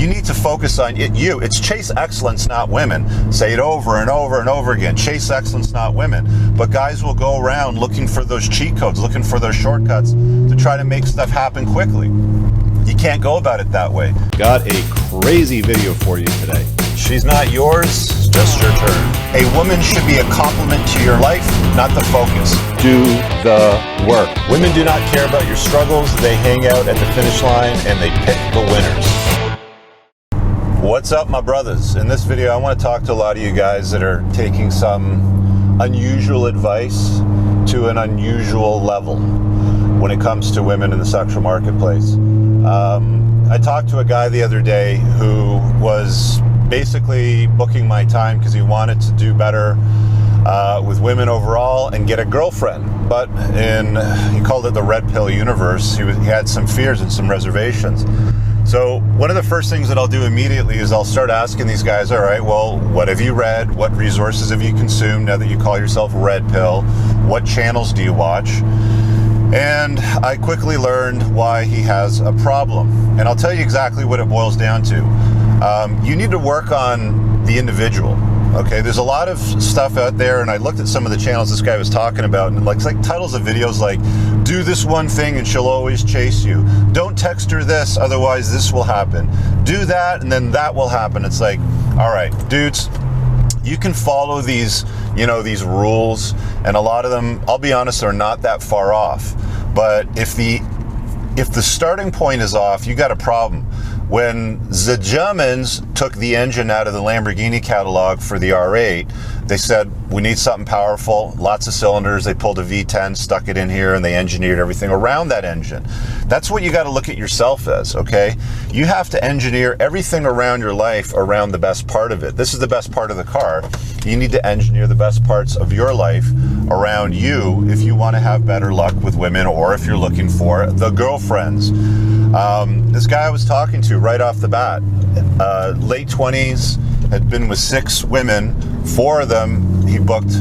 you need to focus on you. It's chase excellence, not women. Say it over and over and over again. Chase excellence, not women. But guys will go around looking for those cheat codes, looking for those shortcuts to try to make stuff happen quickly. You can't go about it that way. Got a crazy video for you today. She's not yours, it's just your turn. A woman should be a complement to your life, not the focus. Do the work. Women do not care about your struggles. They hang out at the finish line and they pick the winners. What's up, my brothers? In this video, I want to talk to a lot of you guys that are taking some unusual advice to an unusual level when it comes to women in the sexual marketplace. I talked to a guy the other day who was basically booking my time because he wanted to do better with women overall and get a girlfriend. But he called it the red pill universe. He had some fears and some reservations. So one of the first things that I'll do immediately is I'll start asking these guys, all right, well, what have you read? What resources have you consumed now that you call yourself red pill? What channels do you watch? And I quickly learned why he has a problem. And I'll tell you exactly what it boils down to. You need to work on the individual. Okay, there's a lot of stuff out there, and I looked at some of the channels this guy was talking about, and it's like titles of videos like, do this one thing and she'll always chase you. Don't text her this, otherwise this will happen. Do that, and then that will happen. It's like, all right, dudes, you can follow these, these rules, and a lot of them, I'll be honest, are not that far off. But if the starting point is off, you got a problem. When the Germans took the engine out of the Lamborghini catalog for the R8, they said, we need something powerful, lots of cylinders. They pulled a V10, stuck it in here, and they engineered everything around that engine. That's what you got to look at yourself as, okay? You have to engineer everything around your life around the best part of it. This is the best part of the car. You need to engineer the best parts of your life around you if you want to have better luck with women, or if you're looking for the girlfriends. This guy I was talking to right off the bat, late 20s, had been with 6 women. 4 of them he booked,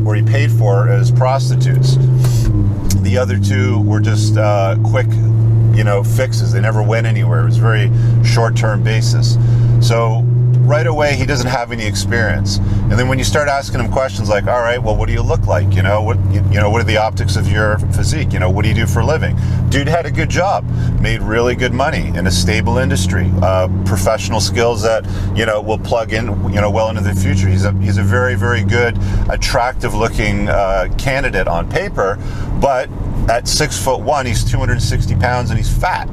or he paid for as prostitutes. The other 2 were just quick, fixes. They never went anywhere. It was a very short-term basis. So right away, he doesn't have any experience. And then when you start asking him questions like, all right, well, what do you look like? What are the optics of your physique? What do you do for a living? Dude had a good job, made really good money in a stable industry, professional skills that, will plug in, well into the future. He's a very, very good, attractive looking candidate on paper, but at 6'1", he's 260 pounds and he's fat.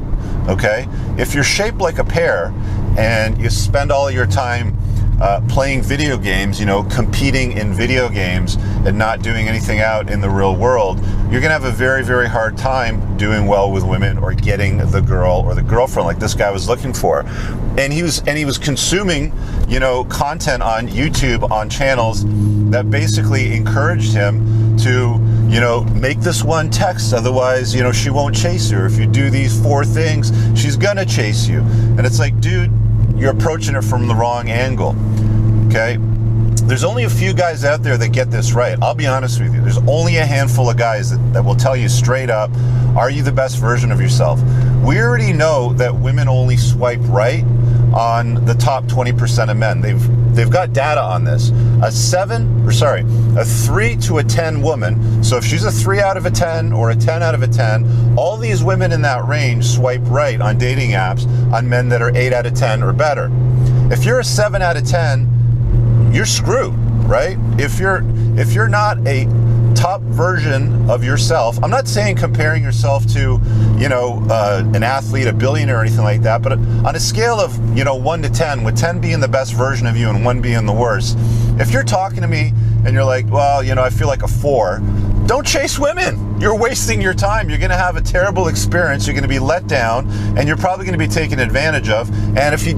Okay? If you're shaped like a pear and you spend all your time playing video games, competing in video games and not doing anything out in the real world, you're going to have a very, very hard time doing well with women or getting the girl or the girlfriend like this guy was looking for. And he was consuming, content on YouTube on channels that basically encouraged him to, make this one text, otherwise, she won't chase you. Or if you do these 4 things, she's gonna chase you. And it's like, dude, you're approaching it from the wrong angle, okay? There's only a few guys out there that get this right. I'll be honest with you. There's only a handful of guys that will tell you straight up, are you the best version of yourself? We already know that women only swipe right on the top 20% of men. They've got data on this. A 3 to a 10 woman, so if she's a 3 out of a 10 or a 10 out of a 10, all these women in that range swipe right on dating apps on men that are 8 out of 10 or better. If you're a 7 out of 10, you're screwed, right? If you're not a top version of yourself, I'm not saying comparing yourself to, an athlete, a billionaire, or anything like that, but on a scale of, 1 to 10, with 10 being the best version of you and 1 being the worst, if you're talking to me and you're like, well, I feel like a 4, don't chase women. You're wasting your time. You're going to have a terrible experience. You're going to be let down, and you're probably going to be taken advantage of. And if you,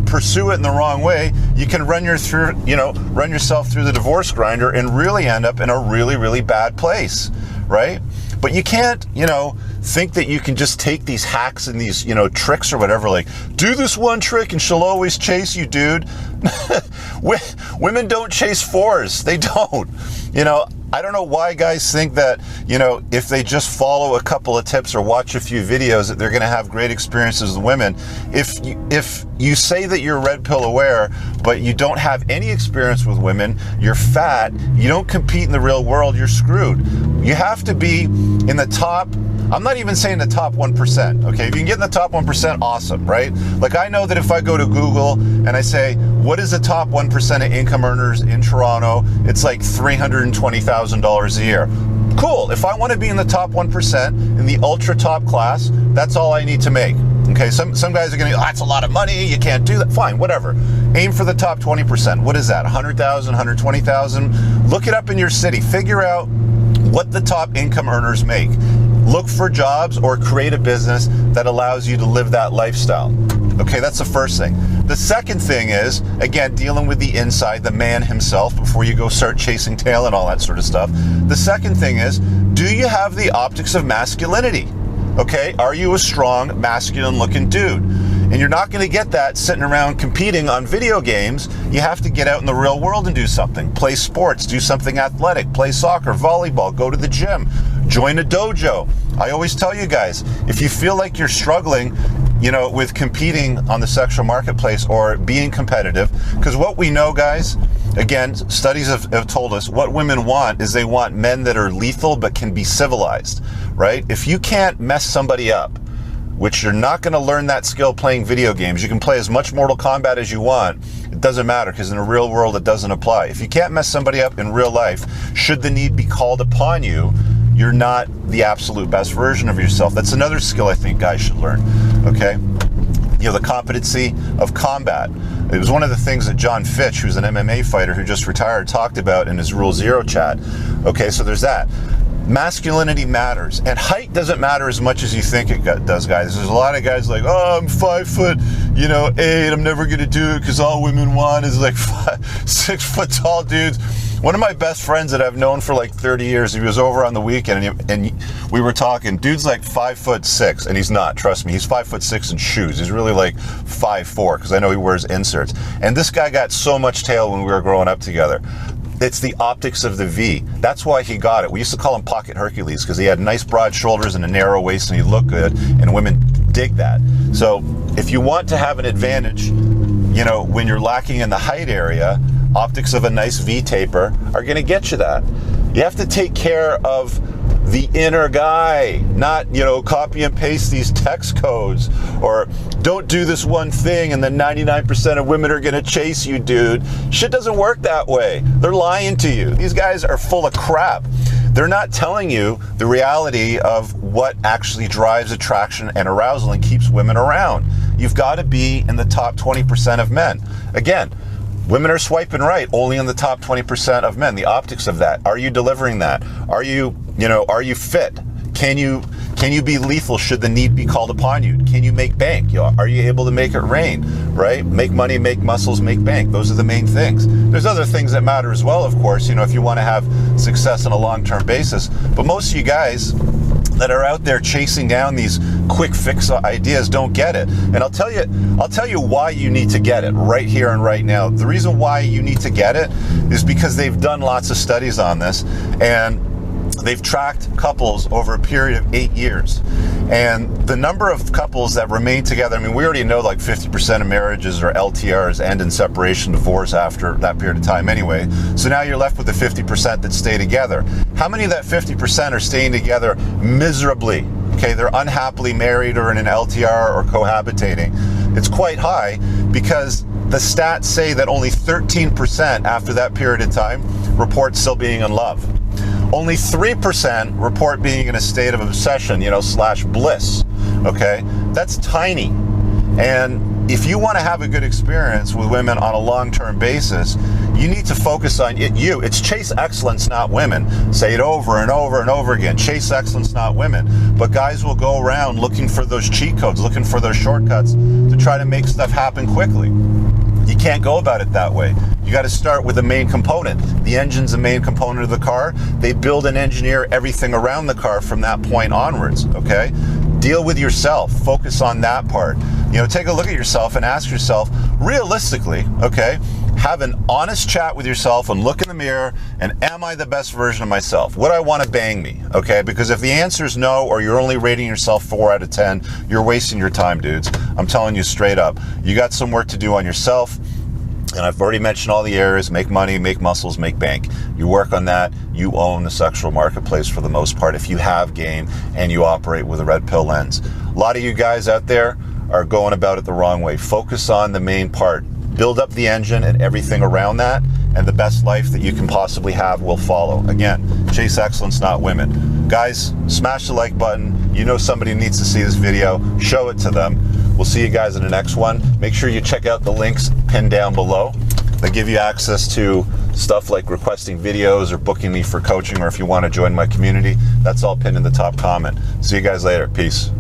pursue it in the wrong way, you can run yourself through the divorce grinder and really end up in a really, really bad place, right? But you can't, think that you can just take these hacks and these, tricks or whatever, like, do this one trick and she'll always chase you, dude. Women don't chase 4s. They don't. I don't know why guys think that, if they just follow a couple of tips or watch a few videos that they're going to have great experiences with women. If you say that you're red pill aware, but you don't have any experience with women, you're fat, you don't compete in the real world, you're screwed. You have to be in the top, I'm not even saying the top 1%, okay? If you can get in the top 1%, awesome, right? Like I know that if I go to Google and I say, what is the top 1% of income earners in Toronto? It's like $320,000 a year. Cool, if I want to be in the top 1% in the ultra top class, that's all I need to make. Okay, some guys are going to go, that's a lot of money, you can't do that. Fine, whatever. Aim for the top 20%. What is that, 100,000, 120,000? Look it up in your city. Figure out what the top income earners make. Look for jobs or create a business that allows you to live that lifestyle. Okay, that's the first thing. The second thing is, again, dealing with the inside, the man himself, before you go start chasing tail and all that sort of stuff. The second thing is, do you have the optics of masculinity? Okay, are you a strong, masculine-looking dude? And you're not going to get that sitting around competing on video games. You have to get out in the real world and do something. Play sports, do something athletic, play soccer, volleyball, go to the gym, join a dojo. I always tell you guys, if you feel like you're struggling, with competing on the sexual marketplace or being competitive, because what we know, guys, again, studies have told us what women want is they want men that are lethal but can be civilized, right? If you can't mess somebody up, which you're not going to learn that skill playing video games. You can play as much Mortal Kombat as you want. It doesn't matter because in the real world it doesn't apply. If you can't mess somebody up in real life, should the need be called upon you, you're not the absolute best version of yourself. That's another skill I think guys should learn, okay? The competency of combat. It was one of the things that John Fitch, who's an MMA fighter who just retired, talked about in his Rule Zero chat. Okay, so there's that. Masculinity matters, and height doesn't matter as much as you think it does, guys. There's a lot of guys like, oh, I'm 5'8", I'm never gonna do it because all women want is like 6 foot tall dudes. One of my best friends that I've known for like 30 years, he was over on the weekend and we were talking, dude's like 5'6", and he's not, trust me, he's 5'6" in shoes. He's really like 5'4", because I know he wears inserts. And this guy got so much tail when we were growing up together. It's the optics of the V. That's why he got it. We used to call him Pocket Hercules because he had nice broad shoulders and a narrow waist and he looked good, and women dig that. So if you want to have an advantage, when you're lacking in the height area, optics of a nice V taper are going to get you that. You have to take care of the inner guy, not, copy and paste these text codes, or don't do this one thing and then 99% of women are going to chase you, dude. Shit doesn't work that way. They're lying to you. These guys are full of crap. They're not telling you the reality of what actually drives attraction and arousal and keeps women around. You've got to be in the top 20% of men. Again, women are swiping right only in the top 20% of men. The optics of that. Are you delivering that? Are you fit? Can you be lethal should the need be called upon you? Can you make bank? Are you able to make it rain, right? Make money, make muscles, make bank. Those are the main things. There's other things that matter as well, of course, if you want to have success on a long-term basis. But most of you guys that are out there chasing down these quick fix ideas don't get it. And I'll tell you why you need to get it right here and right now. The reason why you need to get it is because they've done lots of studies on this, and they've tracked couples over a period of 8 years. And the number of couples that remain together, we already know like 50% of marriages or LTRs end in separation, divorce after that period of time anyway. So now you're left with the 50% that stay together. How many of that 50% are staying together miserably? Okay, they're unhappily married or in an LTR or cohabitating. It's quite high because the stats say that only 13% after that period of time report still being in love. Only 3% report being in a state of obsession, / bliss, okay? That's tiny. And if you want to have a good experience with women on a long-term basis, you need to focus on you. It's chase excellence, not women. Say it over and over and over again. Chase excellence, not women. But guys will go around looking for those cheat codes, looking for those shortcuts to try to make stuff happen quickly. You can't go about it that way. You got to start with the main component. The engine's the main component of the car. They build and engineer everything around the car from that point onwards, okay? Deal with yourself. Focus on that part. Take a look at yourself and ask yourself, realistically, okay, have an honest chat with yourself and look in the mirror and am I the best version of myself? Would I want to bang me? Okay, because if the answer is no, or you're only rating yourself 4 out of 10, you're wasting your time, dudes. I'm telling you straight up. You got some work to do on yourself. And I've already mentioned all the areas: make money, make muscles, make bank. You work on that, you own the sexual marketplace for the most part if you have game and you operate with a red pill lens. A lot of you guys out there are going about it the wrong way. Focus on the main part. Build up the engine and everything around that, and the best life that you can possibly have will follow. Again, chase excellence, not women. Guys, smash the like button. You know somebody needs to see this video. Show it to them. We'll see you guys in the next one. Make sure you check out the links pinned down below that give you access to stuff like requesting videos or booking me for coaching, or if you want to join my community, that's all pinned in the top comment. See you guys later. Peace.